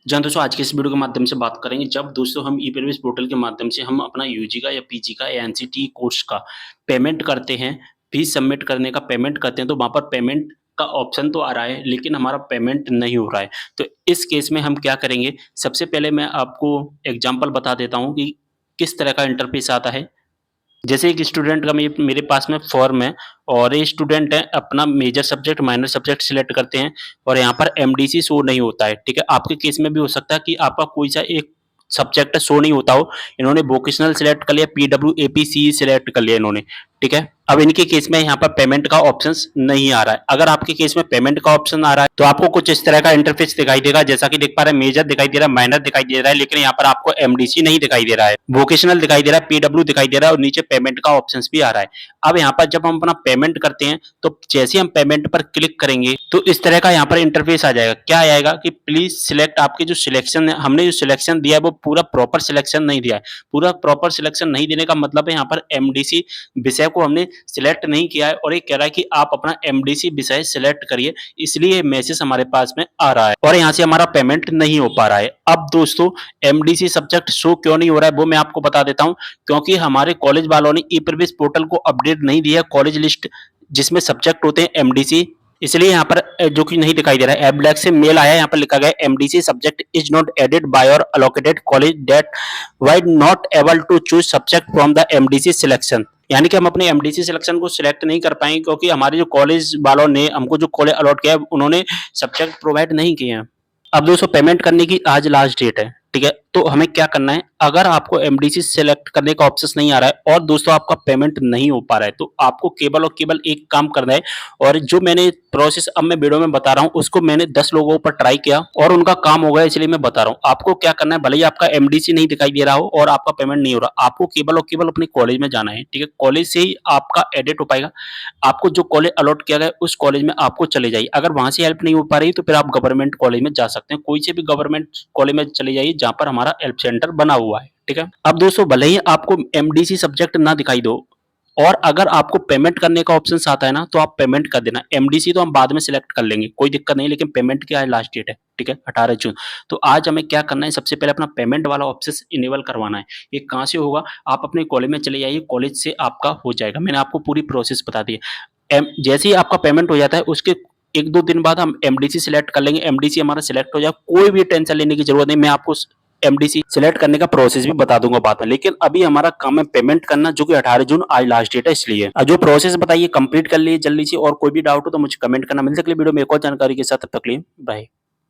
जहाँ दोस्तों आज के इस वीडियो के माध्यम से बात करेंगे जब दोस्तों हम ई-प्रवेश पोर्टल के माध्यम से हम अपना यूजी का या पीजी का या एनसीटी कोर्स का पेमेंट करते हैं, फीस सबमिट करने का पेमेंट करते हैं तो वहाँ पर पेमेंट का ऑप्शन तो आ रहा है लेकिन हमारा पेमेंट नहीं हो रहा है। तो इस केस में हम क्या करेंगे? सबसे पहले मैं आपको एग्ज़ाम्पल बता देता हूँ कि किस तरह का इंटरफ़ेस आता है। जैसे एक स्टूडेंट का मेरे पास में फॉर्म है और ये स्टूडेंट है अपना major subject, minor subject select करते हैं और यहाँ पर एमडीसी शो नहीं होता है, ठीक है? आपके केस में भी हो सकता है कि आपका कोई-सा एक सब्जेक्ट शो नहीं होता हो। इन्होंने वोकेशनल सिलेक्ट कर लिया, पीडब्ल्यूएपीसी सिलेक्ट कर लिया इन्होंने, ठीक है? अब इनके केस में यहाँ पर पेमेंट का ऑप्शंस नहीं आ रहा है। अगर आपके केस में पेमेंट का ऑप्शन आ रहा है, तो आपको कुछ इस तरह का इंटरफेस दिखाई देगा, जैसा कि देख पा रहे हैं मेजर दिखाई दे रहा है, माइनर दिखाई दे रहा है, लेकिन यहाँ पर आपको एमडीसी नहीं दिखाई दे रहा है। वोकेशनल दिखाई दे रहा है, पीडब्ल्यू दिखाई दे रहा है और नीचे पेमेंट का ऑप्शंस भी आ रहा है। अब यहाँ पर जब हम अपना पेमेंट करते हैं, तो जैसे ही हम पेमेंट पर क्लिक करेंगे, तो इस तरह का यहाँ पर इंटरफेस आ जाएगा। क्या आएगा कि प्लीज़ सिलेक्ट आपकी जो सिलेक्शन है, हमने जो सिलेक्शन दिया है, वो पूरा प्रॉपर सिलेक्शन नहीं दिया है। पूरा प्रॉपर सिलेक्शन नहीं देने का मतलब है यहाँ पर एमडीसी विषय को हमने सिलेक्ट नहीं किया है और ये कह रहा है कि आप अपना एमडीसी विषय सिलेक्ट करिए, इसलिए मैसेज हमारे पास में आ रहा है और यहाँ से हमारा पेमेंट नहीं हो पा रहा है। अब दोस्तों एमडीसी सब्जेक्ट शो क्यों नहीं हो रहा है वो मैं आपको बता देता हूँ, क्योंकि हमारे कॉलेज वालों ने ई-प्रवेश पोर्टल को अपडेट नहीं दिया कॉलेज लिस्ट जिसमें सब्जेक्ट होते हैं एमडीसी, इसलिए यहाँ पर जो कि नहीं दिखाई दे रहा है। एब्लैक से मेल आया है, यहाँ पर लिखा गया है MDC subject is not added by your allocated college that why not able to choose subject from the MDC selection. यानी कि हम अपने एमडीसी सिलेक्शन को सिलेक्ट नहीं कर पाएंगे क्योंकि हमारे जो कॉलेज वालों ने हमको जो कॉलेज अलॉट किया है उन्होंने सब्जेक्ट प्रोवाइड नहीं किए हैं। अब दोस्तों पेमेंट करने की आज लास्ट डेट है, ठीक है? तो हमें क्या करना है, अगर आपको एमडीसी सेलेक्ट करने का ऑप्शन नहीं आ रहा है और दोस्तों आपका पेमेंट नहीं हो पा रहा है, तो आपको केवल और केवल एक काम करना है और जो मैंने प्रोसेस अब मैं वीडियो में बता रहा हूँ, उसको मैंने 10 लोगों पर ट्राई किया और उनका काम हो गया, इसलिए मैं बता रहा हूँ। आपको क्या करना है, भले ही आपका एमडीसी नहीं दिखाई दे रहा हो और आपका पेमेंट नहीं हो रहा, आपको केवल और केवल अपने कॉलेज में जाना है, ठीक है? कॉलेज से ही आपका एडिट हो पाएगा। आपको जो कॉलेज अलॉट किया गया है, उस कॉलेज में आपको चले जाइए। अगर वहाँ से हेल्प नहीं हो पा रही, तो फिर आप गवर्नमेंट कॉलेज में जा सकते हैं। कोई से भी गवर्नमेंट कॉलेज में चले जाइए, जहाँ पर हमारा हेल्प सेंटर बना हुआ है, ठीक है? अब दोस्तों भले ही आपको एमडीसी सब्जेक्ट ना दिखाई दो और अगर आपको पेमेंट करने का ऑप्शन आता है ना, तो आप पेमेंट कर देना। एमडीसी तो हम बाद में सिलेक्ट कर लेंगे, कोई दिक्कत नहीं, लेकिन पेमेंट की आज लास्ट डेट है, ठीक है? 18 जून। तो आज हमें क्या करना है, सबसे पहले अपना पेमेंट वाला ऑप्शन इनेबल करवाना है। ये कहाँ से होगा? आप अपने कॉलेज में चले जाइए, कॉलेज से आपका हो जाएगा। मैंने आपको पूरी प्रोसेस बता दी है। जैसे ही आपका पेमेंट हो जाता है, उसके 1-2 दिन बाद हम एमडीसी सिलेक्ट कर लेंगे। एमडीसी हमारा सिलेक्ट हो जाए, कोई भी टेंशन लेने की जरूरत नहीं। मैं आपको एमडीसी सिलेक्ट करने का प्रोसेस भी बता दूंगा बाद में, लेकिन अभी हमारा काम है पेमेंट करना, जो कि 18 जून आज लास्ट डेट है, इसलिए जो प्रोसेस बताइए कंप्लीट कर लीजिए जल्दी से। और कोई भी डाउट हो तो मुझे कमेंट करना। मिलते अगली वीडियो में एक और जानकारी के साथ, तब तक के लिए बाय।